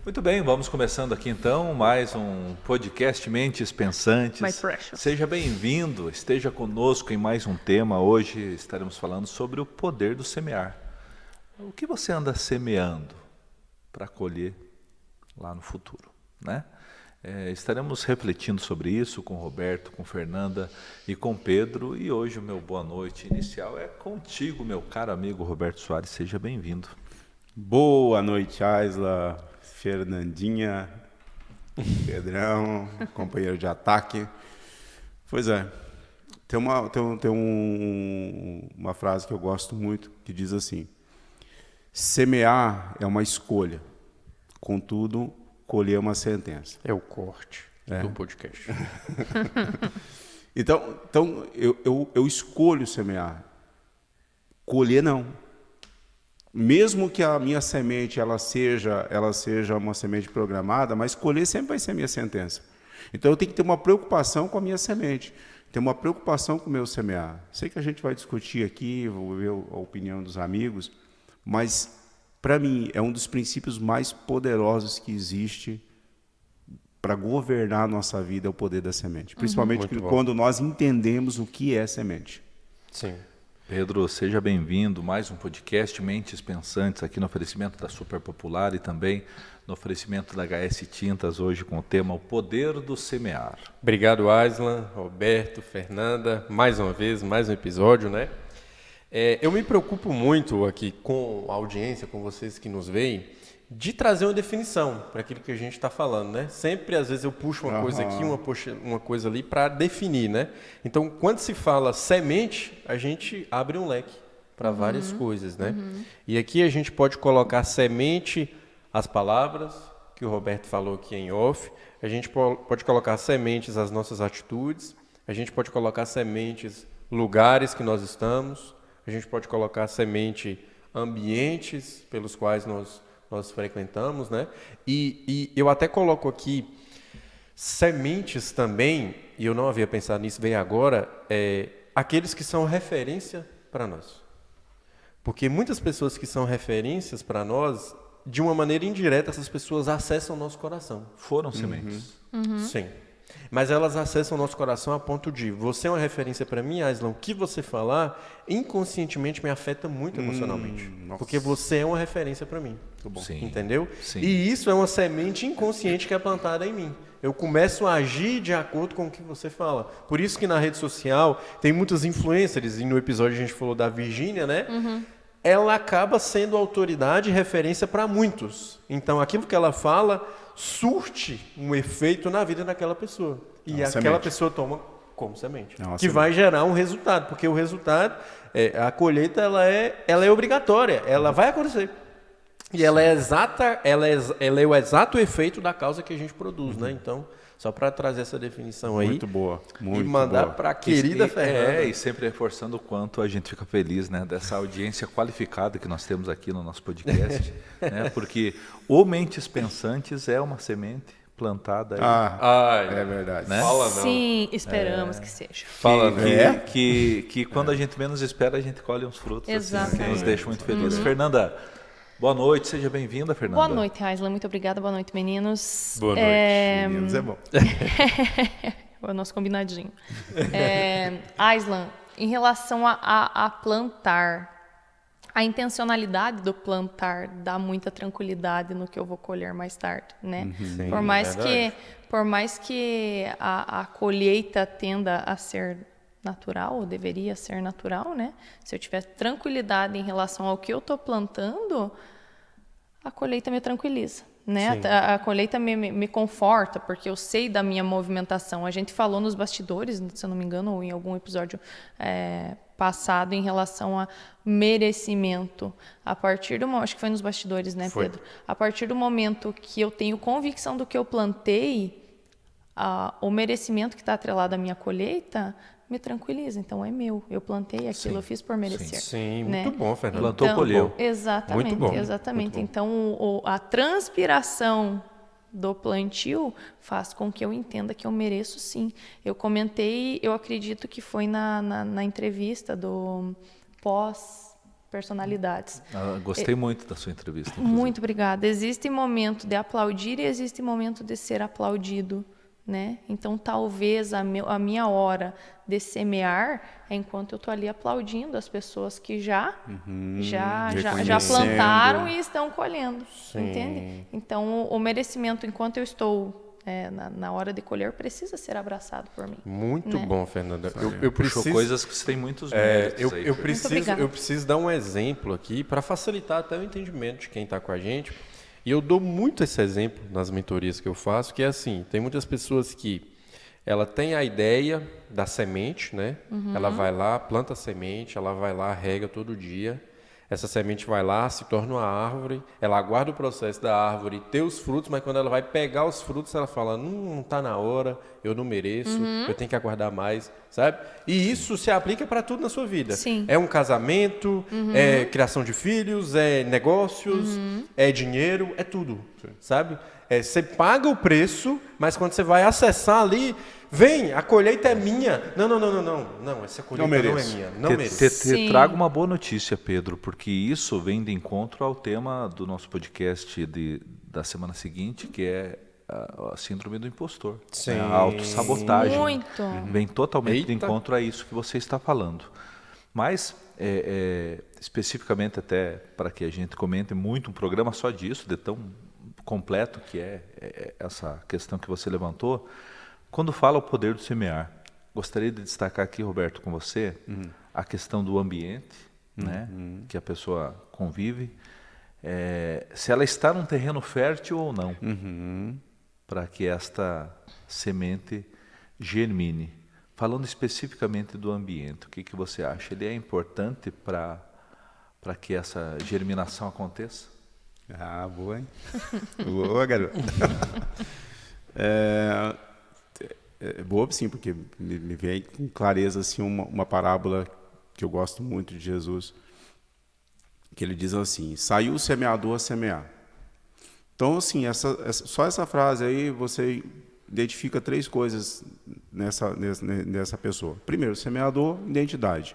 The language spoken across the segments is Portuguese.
Muito bem, vamos começando aqui então mais um podcast Mentes Pensantes. My precious. Seja bem-vindo, esteja conosco em mais um tema. Hoje estaremos falando sobre o poder do semear. O que você anda semeando para colher lá no futuro, né? Estaremos refletindo sobre isso com o Roberto, com Fernanda e com Pedro. E hoje o meu boa noite inicial é contigo, meu caro amigo Roberto Soares. Seja bem-vindo. Boa noite, Aisla, Fernandinha, Pedrão, companheiro de ataque. Pois é, tem uma frase que eu gosto muito que diz assim: semear é uma escolha, contudo, colher é uma sentença. É o corte do podcast. Então eu escolho semear, colher não. Mesmo que a minha semente ela seja uma semente programada, mas colher sempre vai ser a minha sentença. Então eu tenho que ter uma preocupação com a minha semente, ter uma preocupação com o meu semear. Sei que a gente vai discutir aqui, vou ver a opinião dos amigos, mas para mim é um dos princípios mais poderosos que existe para governar a nossa vida, é o poder da semente. Principalmente quando nós entendemos o que é semente. Sim. Pedro, seja bem-vindo. Mais um podcast Mentes Pensantes aqui no oferecimento da Super Popular e também no oferecimento da HS Tintas, hoje com o tema O Poder do Semear. Obrigado, Aislan, Roberto, Fernanda, mais uma vez, mais um episódio, né? Eu me preocupo muito aqui com a audiência, com vocês que nos veem, de trazer uma definição para aquilo que a gente está falando, né? Sempre, às vezes, eu puxo uma coisa aqui, uma coisa ali para definir, né? Então, quando se fala semente, a gente abre um leque para várias coisas, né? E aqui a gente pode colocar semente, as palavras que o Roberto falou aqui em off, a gente pode colocar sementes, as nossas atitudes, a gente pode colocar sementes, lugares que nós estamos, a gente pode colocar semente, ambientes pelos quais nós frequentamos, né? E eu até coloco aqui sementes também, e eu não havia pensado nisso, veio agora, aqueles que são referência para nós. Porque muitas pessoas que são referências para nós, de uma maneira indireta, essas pessoas acessam o nosso coração. Foram sementes. Sim. Mas elas acessam o nosso coração a ponto de, você é uma referência para mim, Aislan, o que você falar, inconscientemente me afeta muito emocionalmente. Porque você é uma referência para mim. Sim. Entendeu? Sim. E isso é uma semente inconsciente que é plantada em mim. Eu começo a agir de acordo com o que você fala. Por isso que na rede social tem muitos influencers, e no episódio a gente falou da Virgínia, né? Ela acaba sendo autoridade e referência para muitos. Então, aquilo que ela fala surte um efeito na vida daquela pessoa. E aquela pessoa toma como semente. Que vai gerar um resultado. Porque o resultado, a colheita, ela é obrigatória. Ela vai acontecer. E ela é o exato efeito da causa que a gente produz, né? Então, só para trazer essa definição aí. Muito boa. Muito e mandar para a querida Fernanda. E sempre reforçando o quanto a gente fica feliz, né, dessa audiência qualificada que nós temos aqui no nosso podcast, né, porque o Mentes Pensantes é uma semente plantada aí. É verdade. Né? Fala não. Sim, esperamos que seja. Fala não. Que quando a gente menos espera, a gente colhe uns frutos assim, que nos deixam muito felizes. Fernanda, boa noite, seja bem-vinda, Fernanda. Boa noite, Aislan. Muito obrigada. Boa noite, meninos. Boa noite. Meninos é bom. É o nosso combinadinho. Aislan, em relação a plantar, a intencionalidade do plantar dá muita tranquilidade no que eu vou colher mais tarde, né? Sim, Por mais que a colheita tenda a ser natural, ou deveria ser natural, né? Se eu tiver tranquilidade em relação ao que eu estou plantando, a colheita me tranquiliza, né? A colheita me conforta, porque eu sei da minha movimentação. A gente falou nos bastidores, se eu não me engano, ou em algum episódio passado, em relação a merecimento. A partir do momento, acho que foi nos bastidores, né, Pedro? A partir do momento que eu tenho convicção do que eu plantei, o merecimento que está atrelado à minha colheita me tranquiliza. Então é meu. Eu plantei aquilo, eu fiz por merecer. Sim, né? muito bom, Fernando. Plantou, colheu. Exatamente, Muito bom, exatamente. muito bom. Então a transpiração do plantio faz com que eu entenda que eu mereço sim. Eu comentei, eu acredito que foi na entrevista do personalidades. Gostei muito da sua entrevista. Inclusive. Muito obrigada. Existe momento de aplaudir e existe momento de ser aplaudido, né? Então, talvez a minha hora de semear é enquanto eu estou ali aplaudindo as pessoas que já plantaram e estão colhendo, entende? Então, o merecimento, enquanto eu estou na hora de colher, precisa ser abraçado por mim. Muito né? bom, Fernanda. Eu preciso coisas que você tem muitos méritos aí. Eu preciso dar um exemplo aqui para facilitar até o entendimento de quem está com a gente. E eu dou muito esse exemplo nas mentorias que eu faço, que é assim, tem muitas pessoas que ela tem a ideia da semente, né? Ela vai lá, planta a semente, ela vai lá, rega todo dia. Essa semente vai lá, se torna uma árvore, ela aguarda o processo da árvore ter os frutos, mas quando ela vai pegar os frutos, ela fala, não está na hora, eu não mereço, eu tenho que aguardar mais, sabe? E isso se aplica para tudo na sua vida. Sim. É um casamento, é criação de filhos, é negócios, é dinheiro, é tudo, sabe? Você paga o preço, mas quando você vai acessar ali, vem, a colheita é minha. Não, essa colheita não é minha. Não mereço. Trago uma boa notícia, Pedro, porque isso vem de encontro ao tema do nosso podcast da semana seguinte, que é a síndrome do impostor. Sim. Né? A autossabotagem. Muito. Vem totalmente de Eita. encontro a isso que você está falando. Mas, especificamente até para que a gente comente muito um programa só disso, de tão completo que é essa questão que você levantou, quando fala o poder do semear, gostaria de destacar aqui, Roberto, com você, a questão do ambiente, né, que a pessoa convive, se ela está num terreno fértil ou não, para que esta semente germine. Falando especificamente do ambiente, o que você acha? Ele é importante para que essa germinação aconteça? Ah, boa, hein? Boa, garoto. Boa, sim, porque me vem com clareza assim, uma parábola que eu gosto muito de Jesus, que ele diz assim, saiu o semeador a semear. Então, assim, só essa frase aí, você identifica 3 coisas nessa pessoa. Primeiro, semeador, identidade.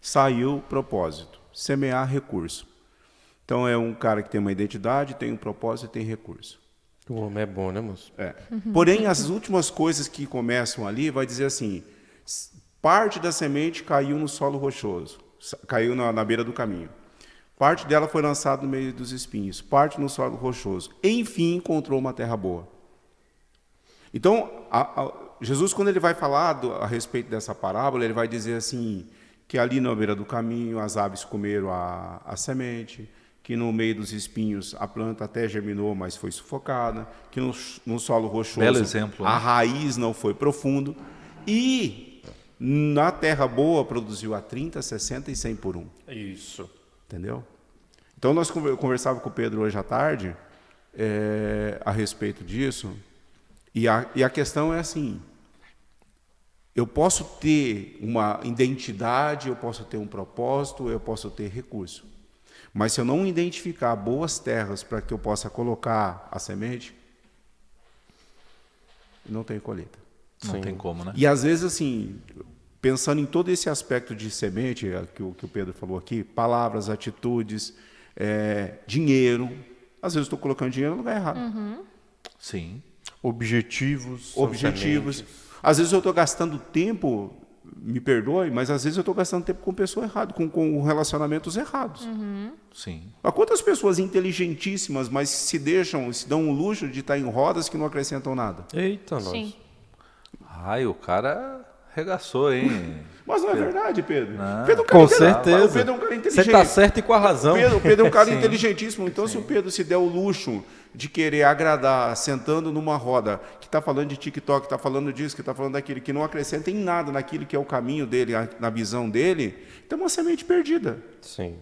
Saiu, propósito. Semear, recurso. Então, é um cara que tem uma identidade, tem um propósito e tem recurso. O homem é bom, né, moço? Porém, as últimas coisas que começam ali, vai dizer assim, parte da semente caiu no solo rochoso, caiu na beira do caminho. Parte dela foi lançada no meio dos espinhos, parte no solo rochoso. Enfim, encontrou uma terra boa. Então, Jesus, quando ele vai falar a respeito dessa parábola, ele vai dizer assim, que ali na beira do caminho as aves comeram a semente, que no meio dos espinhos a planta até germinou, mas foi sufocada, que no solo rochoso Belo exemplo, né? A raiz não foi profundo, e na terra boa produziu a 30, 60 e 100 por 1. Isso. Entendeu? Então, nós conversávamos com o Pedro hoje à tarde a respeito disso, e a questão é assim, eu posso ter uma identidade, eu posso ter um propósito, eu posso ter recurso. Mas se eu não identificar boas terras para que eu possa colocar a semente, não tem colheita. Não tem como, né? E às vezes, assim, pensando em todo esse aspecto de semente, que o Pedro falou aqui, palavras, atitudes, dinheiro, às vezes eu estou colocando dinheiro no lugar errado. Sim. Objetivos. Às vezes eu estou gastando tempo, me perdoe, mas às vezes eu estou gastando tempo com pessoa errada, com relacionamentos errados. Sim. Há quantas pessoas inteligentíssimas, mas se dão o luxo de estar em rodas que não acrescentam nada? Eita, nós. Sim. Ai, o cara regaçou, hein? Mas não é verdade, Pedro. Não. Pedro é um Com cara certeza. O Pedro é um cara Você inteligente. está certo e com a razão. O Pedro é um cara inteligentíssimo. Então, se o Pedro se der o luxo de querer agradar, sentando numa roda, que está falando de TikTok, que está falando disso, que está falando daquilo, que não acrescenta em nada naquilo que é o caminho dele, na visão dele, então é uma semente perdida. Sim.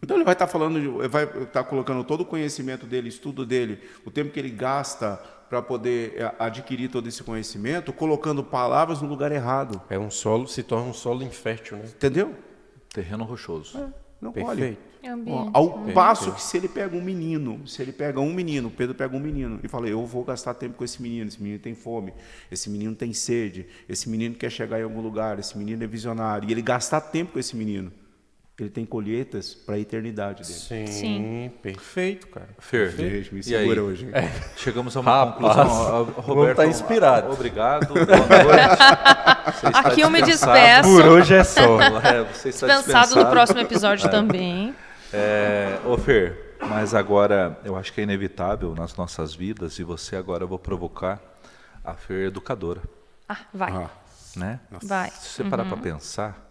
Então ele vai estar falando, vai estar colocando todo o conhecimento dele, estudo dele, o tempo que ele gasta para poder adquirir todo esse conhecimento, colocando palavras no lugar errado. Se torna um solo infértil, né? Entendeu? Terreno rochoso. Não colhe. Perfeito. Ao passo que se ele pega um menino, Pedro pega um menino e fala, eu vou gastar tempo com esse menino tem fome, esse menino tem sede, esse menino quer chegar em algum lugar, esse menino é visionário, e ele gastar tempo com esse menino. ele tem colheitas para a eternidade dele. Sim, Sim. perfeito, cara. Fer, Gente, me e segura aí? hoje. Chegamos a uma Rapaz, conclusão. Roberto, tá inspirado. Obrigado. Boa noite. Você está Aqui eu me dispensado. despeço. Por hoje é só. Você está Dispensado do próximo episódio também. Ô Fer, mas agora eu acho que é inevitável nas nossas vidas, e você agora eu vou provocar a Fer educadora, Vai. Ah, né? Vai. Se você parar para pensar,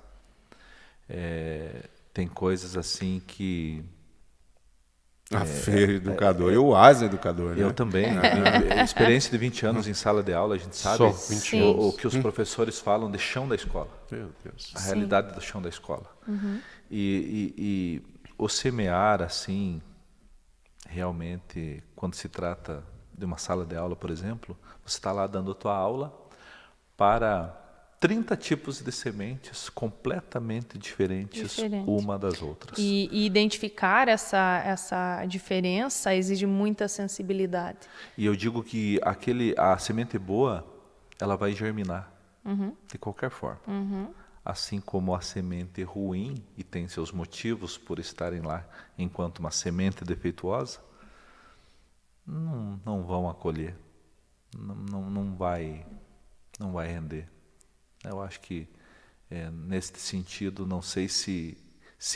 tem coisas assim que a Fer educador. E o Asa educador, né? eu também, experiência de 20 anos em sala de aula, a gente sabe Só 20 Sim. o que os professores falam de chão da escola, Meu Deus. a realidade do chão da escola. E o semear, assim, realmente, quando se trata de uma sala de aula, por exemplo, você está lá dando a tua aula para 30 tipos de sementes completamente diferentes Diferente. uma das outras. E identificar essa diferença exige muita sensibilidade. E eu digo que a semente boa, ela vai germinar de qualquer forma. Assim como a semente ruim, e tem seus motivos por estarem lá enquanto uma semente defeituosa, não vão acolher, não vai render. Eu acho que, nesse sentido, não sei se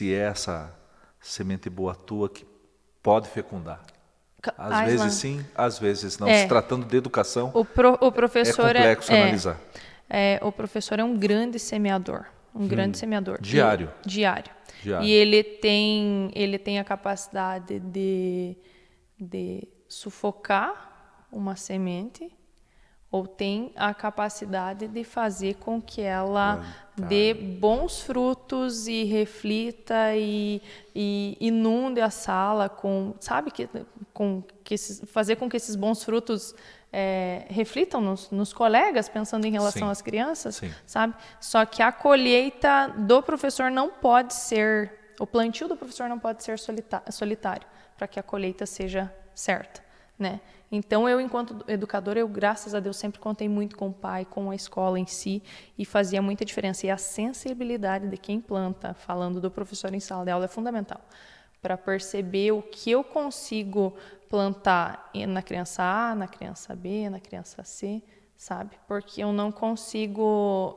é essa semente boa tua que pode fecundar. Às vezes sim, às vezes não. Se tratando de educação, O professor é complexo analisar. O professor é um grande semeador. Grande semeador. Diário. Diário. Diário. E ele tem a capacidade de sufocar uma semente, ou tem a capacidade de fazer com que ela dê bons frutos e reflita e inunde a sala com, sabe, fazer com que esses bons frutos reflitam nos colegas, pensando em relação Sim. às crianças, Sim. sabe? Só que a colheita do professor não pode ser, o plantio do professor não pode ser solitário, para que a colheita seja certa, né? Então, eu, enquanto educadora, graças a Deus, sempre contei muito com o pai, com a escola em si, e fazia muita diferença. E a sensibilidade de quem planta, falando do professor em sala de aula, é fundamental, para perceber o que eu consigo plantar na criança A, na criança B, na criança C, sabe? Porque eu não consigo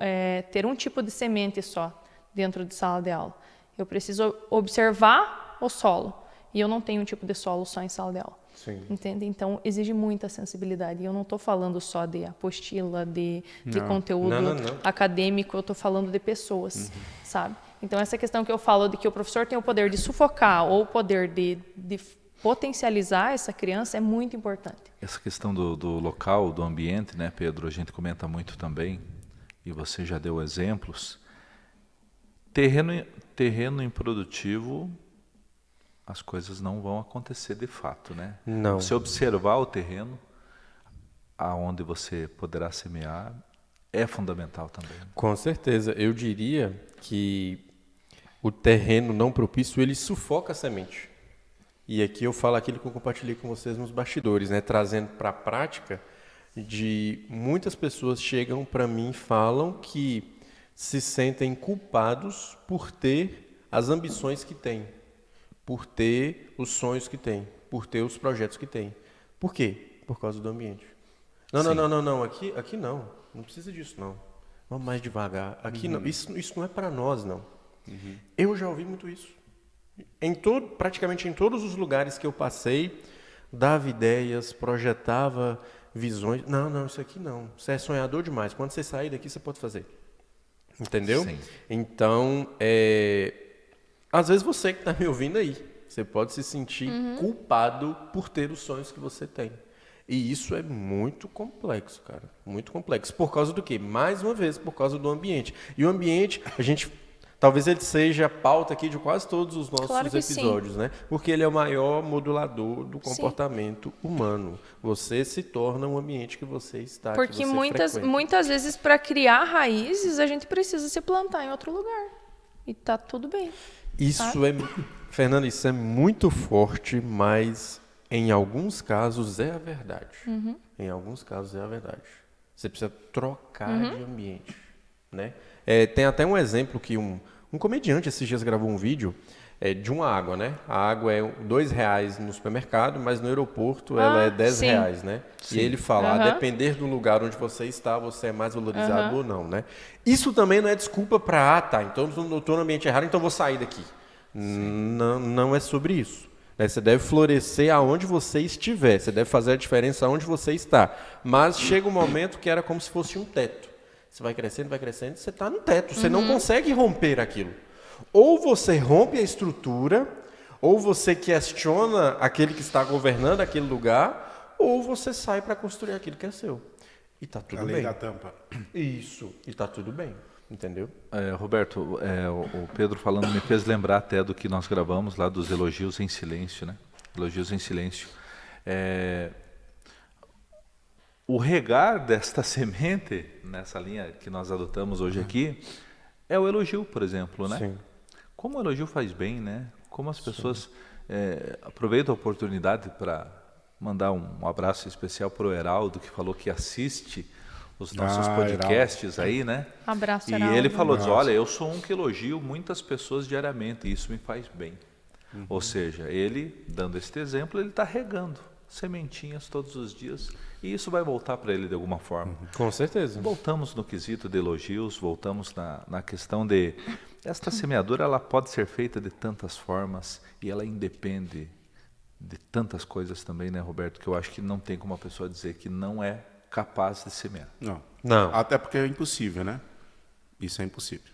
ter um tipo de semente só dentro de sala de aula. Eu preciso observar o solo, e eu não tenho um tipo de solo só em sala de aula. Sim. Entende? Então, exige muita sensibilidade. E eu não estou falando só de apostila, de conteúdo Não. acadêmico, eu estou falando de pessoas, sabe? Então, essa questão que eu falo de que o professor tem o poder de sufocar ou o poder de potencializar essa criança é muito importante. Essa questão do local, do ambiente, né, Pedro? A gente comenta muito também, e você já deu exemplos. Terreno improdutivo, as coisas não vão acontecer de fato, né? Não. Você observar o terreno, aonde você poderá semear, é fundamental também. Com certeza. Eu diria que o terreno não propício, ele sufoca a semente. E aqui eu falo aquilo que eu compartilhei com vocês nos bastidores, né? Trazendo para a prática, de muitas pessoas chegam para mim e falam que se sentem culpados por ter as ambições que têm, por ter os sonhos que têm, por ter os projetos que têm. Por quê? Por causa do ambiente. Não. Aqui não. Não precisa disso, não. Vamos mais devagar. Aqui não. Isso não é para nós, não. Eu já ouvi muito isso. Praticamente em todos os lugares que eu passei, dava ideias, projetava visões. Não, isso aqui não. Você é sonhador demais. Quando você sair daqui, você pode fazer. Entendeu? Sim. Então, às vezes você que está me ouvindo aí, você pode se sentir culpado por ter os sonhos que você tem. E isso é muito complexo, cara. Muito complexo. Por causa do quê? Mais uma vez, por causa do ambiente. E o ambiente, talvez ele seja a pauta aqui de quase todos os nossos episódios, né? Porque ele é o maior modulador do comportamento humano. Você se torna um ambiente que você está, Porque que você muitas vezes, para criar raízes, a gente precisa se plantar em outro lugar. E tá tudo bem. Isso Fernanda, isso é muito forte, mas em alguns casos é a verdade. Em alguns casos é a verdade. Você precisa trocar de ambiente, né? Tem até um exemplo que um Um comediante esses dias gravou um vídeo de uma água, né? A água é R$2 no supermercado, mas no aeroporto ela é R$10, né? E ele fala, a depender do lugar onde você está, você é mais valorizado ou não, né? Isso também não é desculpa para, então eu estou no ambiente errado, então eu vou sair daqui. Não, não é sobre isso. Você deve florescer aonde você estiver, você deve fazer a diferença aonde você está. Mas chega um momento que era como se fosse um teto. Você vai crescendo, você está no teto, você não consegue romper aquilo. Ou você rompe a estrutura, ou você questiona aquele que está governando aquele lugar, ou você sai para construir aquilo que é seu. E está tudo bem. A lei da tampa. Isso, e está tudo bem, entendeu? Roberto, o Pedro falando me fez lembrar até do que nós gravamos lá dos elogios em silêncio, né? Elogios em silêncio. O regar desta semente, nessa linha que nós adotamos hoje aqui, é o elogio, por exemplo, né? Sim. Como o elogio faz bem, né? Como as pessoas aproveitam a oportunidade para mandar um abraço especial para o Heraldo, que falou que assiste os nossos podcasts aí, né? Abraço, E Heraldo. ele falou, diz, olha, eu sou um que elogio muitas pessoas diariamente, e isso me faz bem. Ou seja, ele, dando este exemplo, ele está regando sementinhas todos os dias, e isso vai voltar para ele de alguma forma. Com certeza. Voltamos no quesito de elogios, voltamos na questão de... Esta semeadura, ela pode ser feita de tantas formas, e ela independe de tantas coisas também, né, Roberto, que eu acho que não tem como a pessoa dizer que não é capaz de semear. Não. Até porque é impossível, né? Isso é impossível.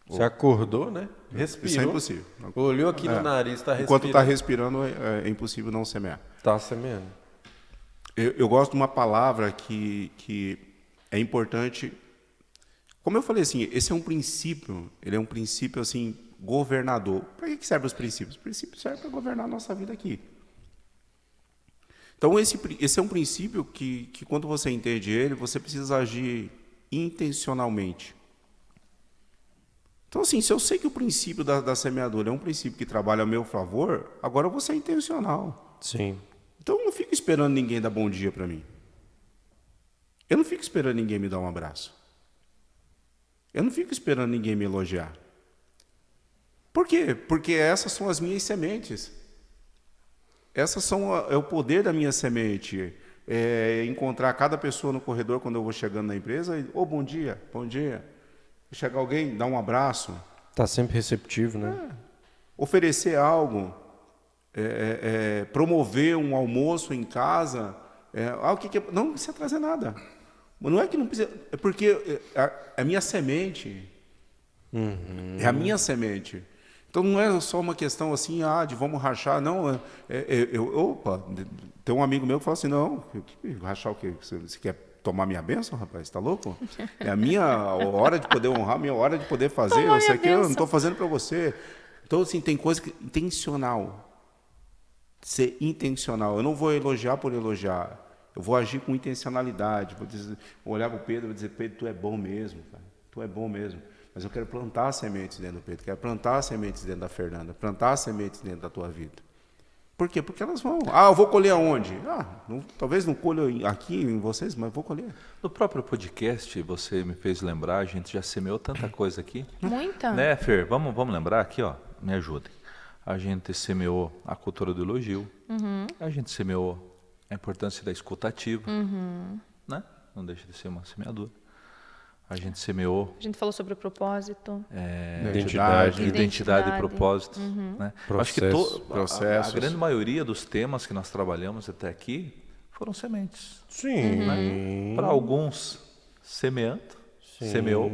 Você acordou, né? Respirou. Isso é impossível. Olhou aqui no nariz, está respirando. Enquanto está respirando, é impossível não semear. Está semeando. Eu gosto de uma palavra que é importante. Como eu falei assim, esse é um princípio, ele é um princípio assim, governador. Para que servem os princípios? Os princípios servem para governar a nossa vida aqui. Então, esse é um princípio que quando você entende ele, você precisa agir intencionalmente. Então, assim, se eu sei que o princípio da semeadura é um princípio que trabalha a meu favor, agora eu vou ser intencional. Sim. Então, eu não fico esperando ninguém dar bom dia para mim. Eu não fico esperando ninguém me dar um abraço. Eu não fico esperando ninguém me elogiar. Por quê? Porque essas são as minhas sementes. Essas são é o poder da minha semente. Encontrar cada pessoa no corredor quando eu vou chegando na empresa e, bom dia, bom dia. Chegar alguém, dar um abraço. Está sempre receptivo, né? Oferecer algo. Promover um almoço em casa. Não precisa trazer nada. Não é que não precisa. É porque é a minha semente. É a minha semente. Então não é só uma questão assim, de vamos rachar. Não, tem um amigo meu que fala assim, não, rachar o quê? Você quer tomar minha bênção, rapaz? Está louco? É a minha hora de poder honrar, a minha hora de poder fazer. Isso aqui eu não estou fazendo para você. Então, assim, tem coisa que intencional. Ser intencional. Eu não vou elogiar por elogiar. Eu vou agir com intencionalidade. Vou olhar para o Pedro e vou dizer, Pedro, tu é bom mesmo, cara. Tu é bom mesmo. Mas eu quero plantar sementes dentro do Pedro. Quero plantar sementes dentro da Fernanda. Plantar sementes dentro da tua vida. Por quê? Porque elas vão. Eu vou colher aonde? Talvez não colha aqui em vocês, mas vou colher. No próprio podcast, você me fez lembrar, a gente já semeou tanta coisa aqui. Muita. Né, Fer? Vamos lembrar aqui, ó. Me ajudem. A gente semeou a cultura do elogio. A gente semeou a importância da escuta ativa. Né? Não deixa de ser uma semeadura. A gente semeou... A gente falou sobre o propósito. Identidade e propósito. Né? Acho que processos. A grande maioria dos temas que nós trabalhamos até aqui foram sementes. Sim. Né? Para alguns, semeou.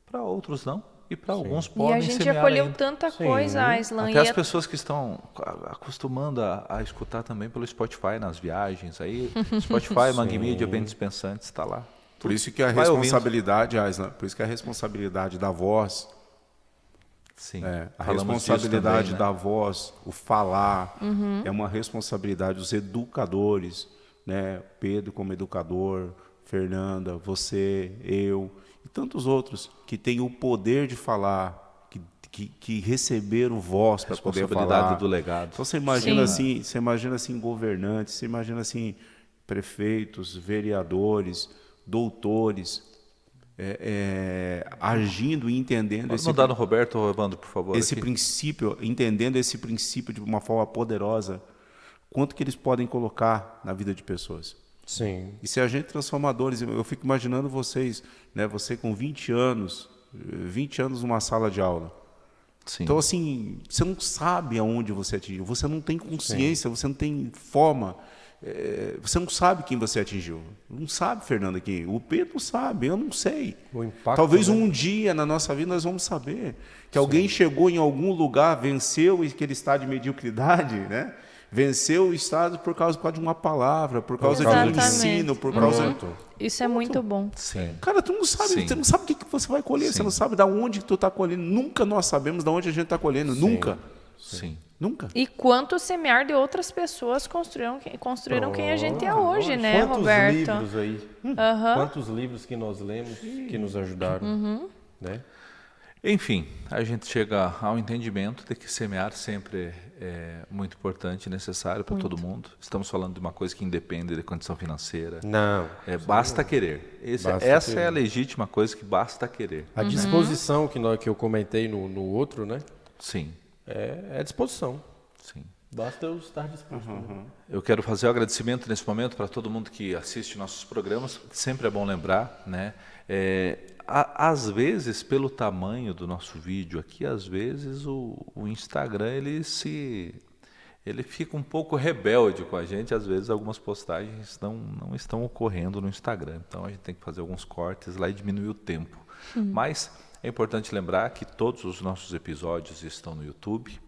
Para outros, não. E para alguns podem semear. E a gente acolheu ainda. tanta coisa, Aislan. Até as pessoas que estão acostumando a escutar também pelo Spotify nas viagens. Aí, Spotify, Mangue Mídia, Bem Dispensantes, está lá. Por isso que a responsabilidade, Aislan, por isso que a responsabilidade da voz, Sim, a responsabilidade também, né? da voz, o falar, é uma responsabilidade dos educadores, né? Pedro como educador, Fernanda, você, eu e tantos outros que têm o poder de falar, que receberam voz para poder falar. Responsabilidade do legado. Então você imagina assim governantes, você imagina assim prefeitos, vereadores, doutores, agindo e entendendo Pode mudar no Roberto ou Evandro, por favor. esse aqui. princípio, entendendo esse princípio de uma forma poderosa, quanto que eles podem colocar na vida de pessoas. Sim. E ser agentes transformadores, eu fico imaginando vocês, né, você com 20 anos numa sala de aula. Sim. Então, assim, você não sabe aonde você atingiu, você não tem consciência, você não tem forma, você não sabe quem você atingiu. Não sabe, Fernanda, quem? O Pedro sabe, eu não sei. O impacto, Talvez né? Um dia na nossa vida nós vamos saber que alguém chegou em algum lugar, venceu aquele estado de mediocridade, né? Venceu o estado por causa de uma palavra, por causa de um Exatamente. ensino, por causa... Isso é muito bom. Sim. Cara, tu não sabe, Sim. você não sabe o que você vai colher, você não sabe de onde que tu está colhendo. Nunca nós sabemos de onde a gente está colhendo, nunca. Sim. Nunca. E quanto semear de outras pessoas construíram quem a gente é hoje, né, Quantos Roberto? livros aí? Quantos livros que nós lemos que nos ajudaram, né? Enfim, a gente chega ao entendimento de que semear sempre é muito importante e necessário para todo mundo. Estamos falando de uma coisa que independe da condição financeira. Não. Basta querer. Basta Essa querer. é a legítima coisa que basta querer. A disposição que eu comentei no outro, né? Sim, É disposição. sim. Basta eu estar disposto. né? Eu quero fazer o agradecimento nesse momento para todo mundo que assiste nossos programas. Sempre é bom lembrar, né? Às vezes, pelo tamanho do nosso vídeo aqui, às vezes o Instagram ele fica um pouco rebelde com a gente. Às vezes algumas postagens não estão ocorrendo no Instagram. Então a gente tem que fazer alguns cortes lá e diminuir o tempo. Mas é importante lembrar que todos os nossos episódios estão no YouTube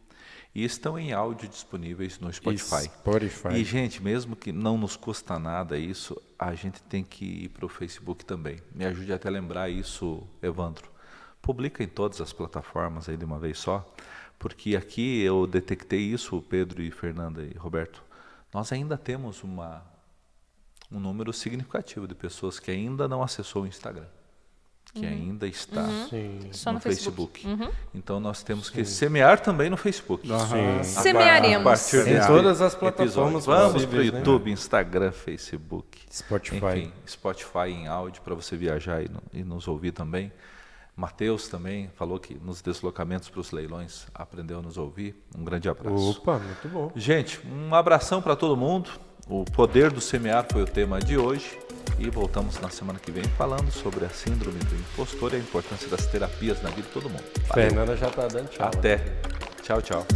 e estão em áudio disponíveis no Spotify. E, gente, mesmo que não nos custa nada isso, a gente tem que ir para o Facebook também. Me ajude até a lembrar isso, Evandro. Publica em todas as plataformas aí de uma vez só, porque aqui eu detectei isso, Pedro e Fernanda e Roberto. Nós ainda temos um número significativo de pessoas que ainda não acessou o Instagram, que ainda está Só no no Facebook. Facebook. Então nós temos que semear também no Facebook. Semearemos. A partir Em desse todas as episódio. plataformas Vamos para o possíveis, né? YouTube, Instagram, Facebook. Spotify. Enfim, Spotify em áudio para você viajar e nos ouvir também. Mateus também falou que nos deslocamentos para os leilões aprendeu a nos ouvir. Um grande abraço. Opa, muito bom. Gente, um abração para todo mundo. O poder do semear foi o tema de hoje. E voltamos na semana que vem falando sobre a síndrome do impostor e a importância das terapias na vida de todo mundo. Valeu. Fernanda já está dando tchau. Até. Tchau, tchau.